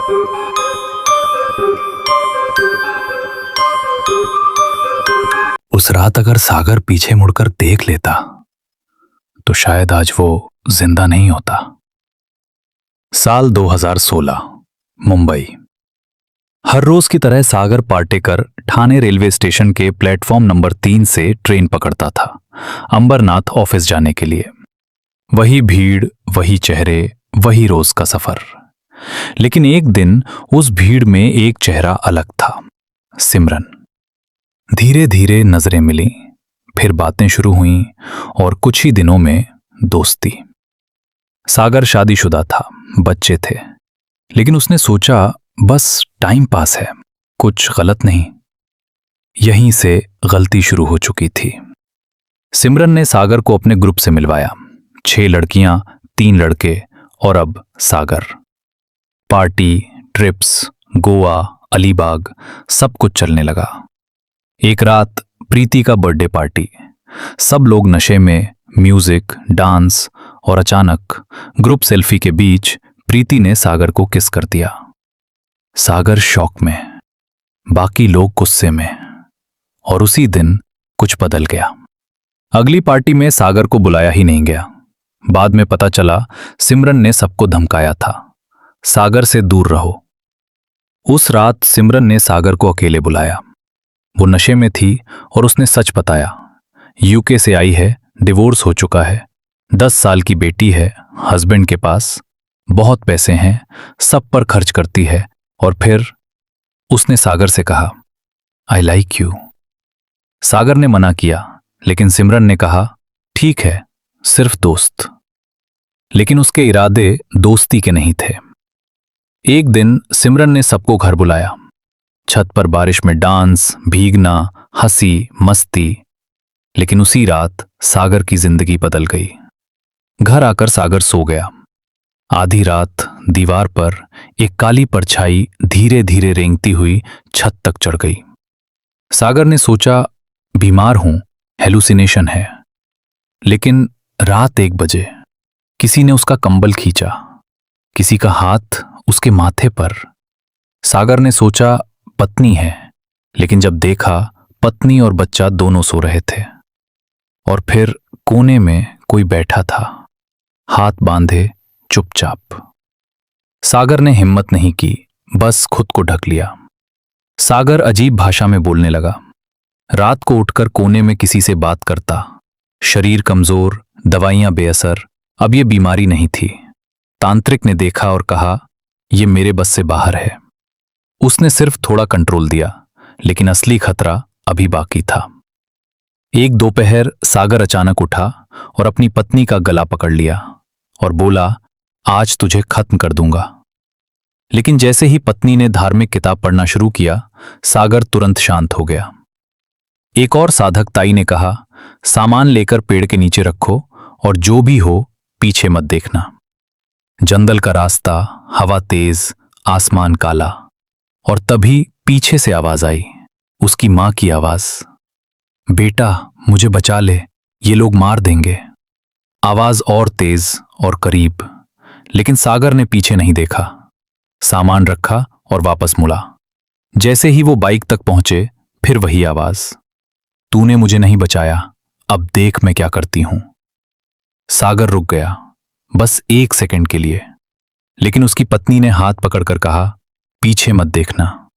उस रात अगर सागर पीछे मुड़कर देख लेता तो शायद आज वो जिंदा नहीं होता। साल 2016, मुंबई। हर रोज की तरह सागर पाटेकर ठाणे रेलवे स्टेशन के प्लेटफॉर्म नंबर 3 से ट्रेन पकड़ता था अंबरनाथ ऑफिस जाने के लिए। वही भीड़, वही चेहरे, वही रोज का सफर। लेकिन एक दिन उस भीड़ में एक चेहरा अलग था, सिमरन। धीरे धीरे नजरें मिली, फिर बातें शुरू हुईं और कुछ ही दिनों में दोस्ती। सागर शादीशुदा था, बच्चे थे, लेकिन उसने सोचा बस टाइम पास है, कुछ गलत नहीं। यहीं से गलती शुरू हो चुकी थी। सिमरन ने सागर को अपने ग्रुप से मिलवाया। 6 लड़कियां, 3 लड़के और अब सागर। पार्टी, ट्रिप्स, गोवा, अलीबाग, सब कुछ चलने लगा। एक रात प्रीति का बर्थडे पार्टी। सब लोग नशे में, म्यूजिक, डांस और अचानक ग्रुप सेल्फी के बीच प्रीति ने सागर को किस कर दिया। सागर शॉक में, बाकी लोग गुस्से में, और उसी दिन कुछ बदल गया। अगली पार्टी में सागर को बुलाया ही नहीं गया। बाद में पता चला सिमरन ने सबको धमकाया था, सागर से दूर रहो। उस रात सिमरन ने सागर को अकेले बुलाया। वो नशे में थी और उसने सच बताया। यूके से आई है, डिवोर्स हो चुका है, 10 साल की बेटी है, हस्बैंड के पास बहुत पैसे हैं, सब पर खर्च करती है। और फिर उसने सागर से कहा, आई लाइक यू। सागर ने मना किया, लेकिन सिमरन ने कहा, ठीक है, सिर्फ दोस्त। लेकिन उसके इरादे दोस्ती के नहीं थे। एक दिन सिमरन ने सबको घर बुलाया। छत पर बारिश में डांस, भीगना, हंसी, मस्ती। लेकिन उसी रात सागर की जिंदगी बदल गई। घर आकर सागर सो गया। आधी रात दीवार पर एक काली परछाई धीरे धीरे रेंगती हुई छत तक चढ़ गई। सागर ने सोचा बीमार हूं, हेलुसिनेशन है। लेकिन रात 1 बजे किसी ने उसका कंबल खींचा, किसी का हाथ उसके माथे पर। सागर ने सोचा पत्नी है, लेकिन जब देखा पत्नी और बच्चा दोनों सो रहे थे। और फिर कोने में कोई बैठा था, हाथ बांधे, चुपचाप। सागर ने हिम्मत नहीं की, बस खुद को ढक लिया। सागर अजीब भाषा में बोलने लगा। रात को उठकर कोने में किसी से बात करता। शरीर कमजोर, दवाइयां बेअसर। अब ये बीमारी नहीं थी। तांत्रिक ने देखा और कहा, यह मेरे बस से बाहर है। उसने सिर्फ थोड़ा कंट्रोल दिया, लेकिन असली खतरा अभी बाकी था। एक दोपहर सागर अचानक उठा और अपनी पत्नी का गला पकड़ लिया और बोला, आज तुझे खत्म कर दूंगा। लेकिन जैसे ही पत्नी ने धार्मिक किताब पढ़ना शुरू किया, सागर तुरंत शांत हो गया। एक और साधक ताई ने कहा, सामान लेकर पेड़ के नीचे रखो और जो भी हो पीछे मत देखना। जंगल का रास्ता, हवा तेज, आसमान काला। और तभी पीछे से आवाज आई, उसकी मां की आवाज, बेटा मुझे बचा ले, ये लोग मार देंगे। आवाज और तेज और करीब। लेकिन सागर ने पीछे नहीं देखा, सामान रखा और वापस मुड़ा। जैसे ही वो बाइक तक पहुंचे, फिर वही आवाज, तूने मुझे नहीं बचाया, अब देख मैं क्या करती हूं। सागर रुक गया, बस 1 सेकंड के लिए। लेकिन उसकी पत्नी ने हाथ पकड़कर कहा, पीछे मत देखना।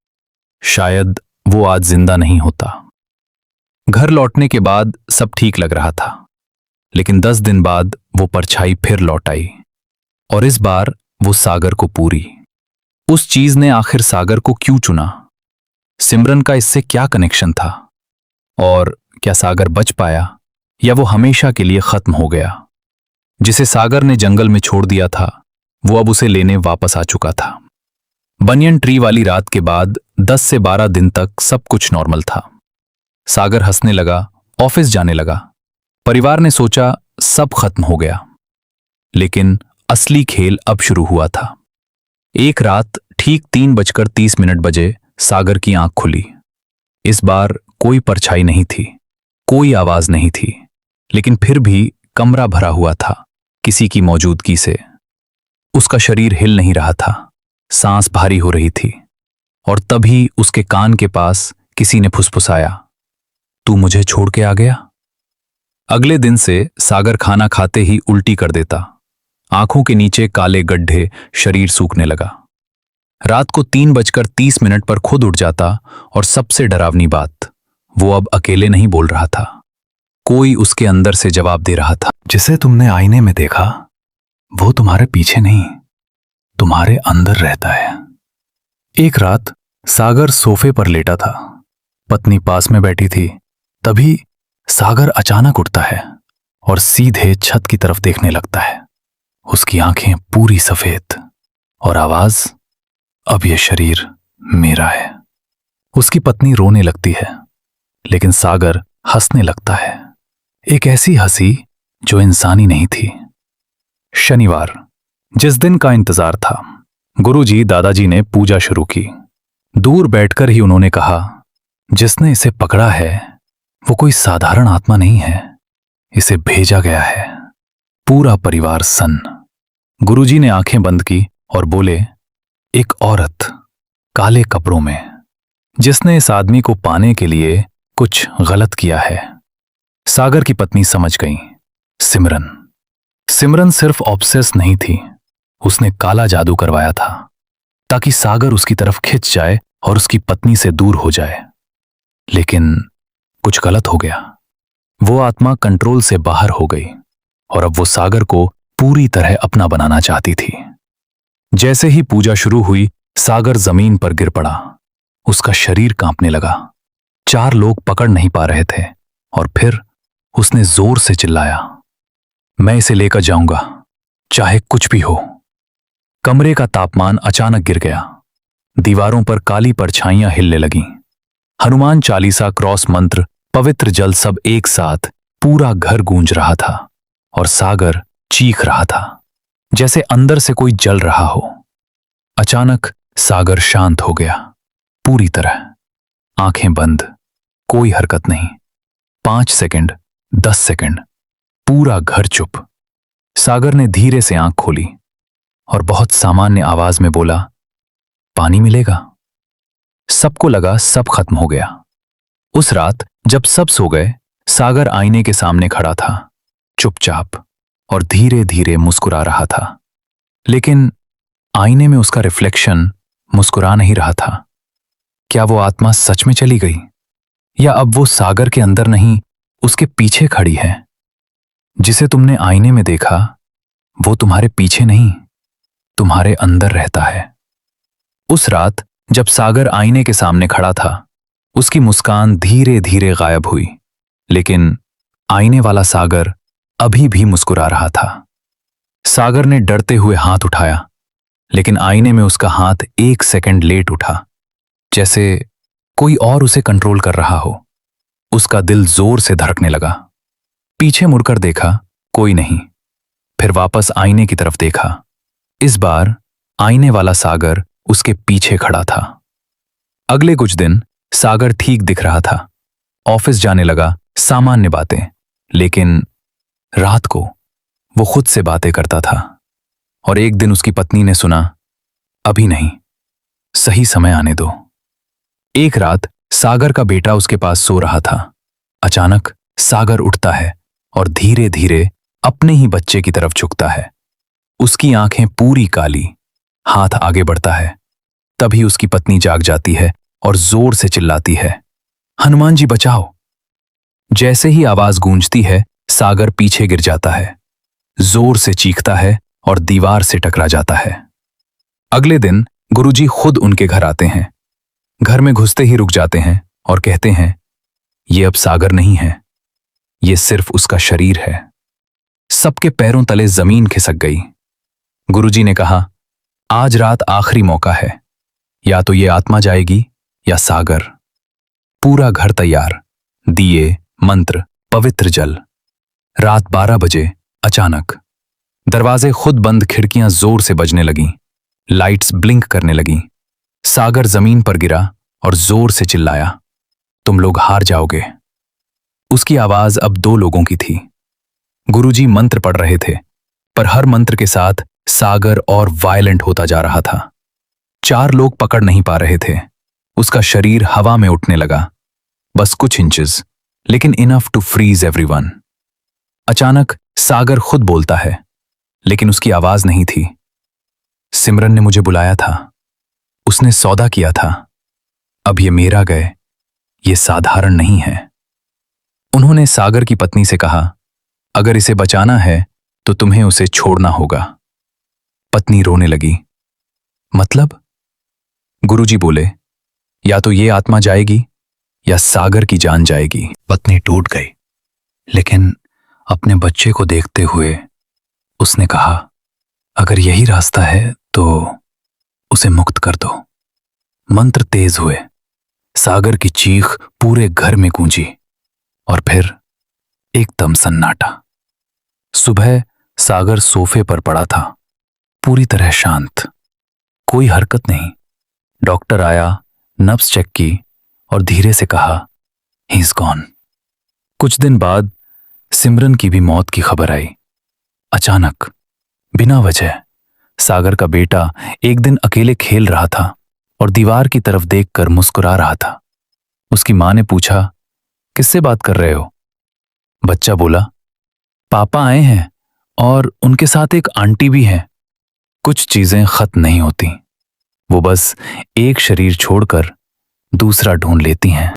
शायद वो आज जिंदा नहीं होता। घर लौटने के बाद सब ठीक लग रहा था, लेकिन 10 दिन बाद वो परछाई फिर लौट आई, और इस बार वो सागर को पूरी। उस चीज ने आखिर सागर को क्यों चुना? सिमरन का इससे क्या कनेक्शन था? और क्या सागर बच पाया, या वो हमेशा के लिए खत्म हो गया? जिसे सागर ने जंगल में छोड़ दिया था, वो अब उसे लेने वापस आ चुका था। बनियन ट्री वाली रात के बाद 10 से 12 दिन तक सब कुछ नॉर्मल था। सागर हंसने लगा, ऑफिस जाने लगा। परिवार ने सोचा सब खत्म हो गया। लेकिन असली खेल अब शुरू हुआ था। एक रात ठीक 3:30 बजे सागर की आंख खुली। इस बार कोई परछाई नहीं थी, कोई आवाज नहीं थी, लेकिन फिर भी कमरा भरा हुआ था किसी की मौजूदगी से। उसका शरीर हिल नहीं रहा था, सांस भारी हो रही थी और तभी उसके कान के पास किसी ने फुसफुसाया, तू मुझे छोड़ के आ गया। अगले दिन से सागर खाना खाते ही उल्टी कर देता, आंखों के नीचे काले गड्ढे, शरीर सूखने लगा। रात को 3:30 पर खुद उठ जाता और सबसे डरावनी बात, वो अब अकेले नहीं बोल रहा था, कोई उसके अंदर से जवाब दे रहा था। जिसे तुमने आईने में देखा वो तुम्हारे पीछे नहीं, तुम्हारे अंदर रहता है। एक रात सागर सोफे पर लेटा था, पत्नी पास में बैठी थी। तभी सागर अचानक उठता है और सीधे छत की तरफ देखने लगता है। उसकी आंखें पूरी सफेद और आवाज, अब यह शरीर मेरा है। उसकी पत्नी रोने लगती है, लेकिन सागर हंसने लगता है, एक ऐसी हंसी जो इंसानी नहीं थी। शनिवार, जिस दिन का इंतजार था, गुरुजी दादाजी ने पूजा शुरू की। दूर बैठकर ही उन्होंने कहा, जिसने इसे पकड़ा है वो कोई साधारण आत्मा नहीं है, इसे भेजा गया है। पूरा परिवार सन्न। गुरुजी ने आंखें बंद की और बोले, एक औरत काले कपड़ों में, जिसने इस आदमी को पाने के लिए कुछ गलत किया है। सागर की पत्नी समझ गई, सिमरन। सिमरन सिर्फ ऑब्सेस नहीं थी, उसने काला जादू करवाया था ताकि सागर उसकी तरफ खिंच जाए और उसकी पत्नी से दूर हो जाए। लेकिन कुछ गलत हो गया। वो आत्मा कंट्रोल से बाहर हो गई और अब वो सागर को पूरी तरह अपना बनाना चाहती थी। जैसे ही पूजा शुरू हुई, सागर जमीन पर गिर पड़ा। उसका शरीर कांपने लगा। 4 लोग पकड़ नहीं पा रहे थे और फिर उसने जोर से चिल्लाया, मैं इसे लेकर जाऊंगा, चाहे कुछ भी हो। कमरे का तापमान अचानक गिर गया। दीवारों पर काली परछाइयां हिलने लगीं। हनुमान चालीसा, क्रॉस मंत्र, पवित्र जल सब एक साथ पूरा घर गूंज रहा था और सागर चीख रहा था जैसे अंदर से कोई जल रहा हो। अचानक सागर शांत हो गया, पूरी तरह। आंखें बंद, कोई हरकत नहीं। 5 सेकंड, 10 सेकंड, पूरा घर चुप। सागर ने धीरे से आंख खोली और बहुत सामान्य आवाज में बोला, पानी मिलेगा। सबको लगा सब खत्म हो गया। उस रात जब सब सो गए, सागर आईने के सामने खड़ा था, चुपचाप और धीरे धीरे मुस्कुरा रहा था। लेकिन आईने में उसका रिफ्लेक्शन मुस्कुरा नहीं रहा था। क्या वो आत्मा सच में चली गई, या अब वो सागर के अंदर नहीं, उसके पीछे खड़ी है? जिसे तुमने आईने में देखा वो तुम्हारे पीछे नहीं, तुम्हारे अंदर रहता है। उस रात जब सागर आईने के सामने खड़ा था, उसकी मुस्कान धीरे धीरे गायब हुई, लेकिन आईने वाला सागर अभी भी मुस्कुरा रहा था। सागर ने डरते हुए हाथ उठाया, लेकिन आईने में उसका हाथ 1 सेकंड लेट उठा, जैसे कोई और उसे कंट्रोल कर रहा हो। उसका दिल जोर से धड़कने लगा। पीछे मुड़कर देखा, कोई नहीं। फिर वापस आईने की तरफ देखा। इस बार आईने वाला सागर उसके पीछे खड़ा था। अगले कुछ दिन सागर ठीक दिख रहा था। ऑफिस जाने लगा, सामान्य बातें। लेकिन रात को वो खुद से बातें करता था। और एक दिन उसकी पत्नी ने सुना, अभी नहीं, सही समय आने दो। एक रात सागर का बेटा उसके पास सो रहा था। अचानक सागर उठता है और धीरे धीरे अपने ही बच्चे की तरफ झुकता है। उसकी आंखें पूरी काली, हाथ आगे बढ़ता है। तभी उसकी पत्नी जाग जाती है और जोर से चिल्लाती है, हनुमान जी बचाओ। जैसे ही आवाज गूंजती है, सागर पीछे गिर जाता है, जोर से चीखता है और दीवार से टकरा जाता है। अगले दिन गुरुजी खुद उनके घर आते हैं। घर में घुसते ही रुक जाते हैं और कहते हैं, ये अब सागर नहीं है, ये सिर्फ उसका शरीर है। सबके पैरों तले जमीन खिसक गई। गुरुजी ने कहा, आज रात आखिरी मौका है, या तो ये आत्मा जाएगी या सागर। पूरा घर तैयार, दिए, मंत्र, पवित्र जल। रात 12 बजे अचानक दरवाजे खुद बंद, खिड़कियां जोर से बजने लगीं, लाइट्स ब्लिंक करने लगीं। सागर जमीन पर गिरा और जोर से चिल्लाया, तुम लोग हार जाओगे। उसकी आवाज अब 2 लोगों की थी। गुरुजी मंत्र पढ़ रहे थे, पर हर मंत्र के साथ सागर और वायलेंट होता जा रहा था। 4 लोग पकड़ नहीं पा रहे थे। उसका शरीर हवा में उठने लगा, बस कुछ इंचेस, लेकिन इनफ टू फ्रीज एवरीवन। अचानक सागर खुद बोलता है, लेकिन उसकी आवाज नहीं थी। सिमरन ने मुझे बुलाया था, उसने सौदा किया था, अब ये मेरा गए, ये साधारण नहीं है। उन्होंने सागर की पत्नी से कहा, अगर इसे बचाना है तो तुम्हें उसे छोड़ना होगा। पत्नी रोने लगी। मतलब? गुरुजी बोले, या तो ये आत्मा जाएगी या सागर की जान जाएगी। पत्नी टूट गई, लेकिन अपने बच्चे को देखते हुए उसने कहा, अगर यही रास्ता है तो उसे मुक्त कर दो। मंत्र तेज हुए, सागर की चीख पूरे घर में गूंजी और फिर एकदम सन्नाटा। सुबह सागर सोफे पर पड़ा था, पूरी तरह शांत, कोई हरकत नहीं। डॉक्टर आया, नब्ज चेक की और धीरे से कहा, ही इज गॉन। कुछ दिन बाद सिमरन की भी मौत की खबर आई। अचानक, बिना वजह। सागर का बेटा एक दिन अकेले खेल रहा था और दीवार की तरफ देखकर मुस्कुरा रहा था। उसकी मां ने पूछा, किससे बात कर रहे हो? बच्चा बोला, पापा आए हैं और उनके साथ एक आंटी भी है। कुछ चीजें खत्म नहीं होती, वो बस एक शरीर छोड़कर दूसरा ढूंढ लेती हैं।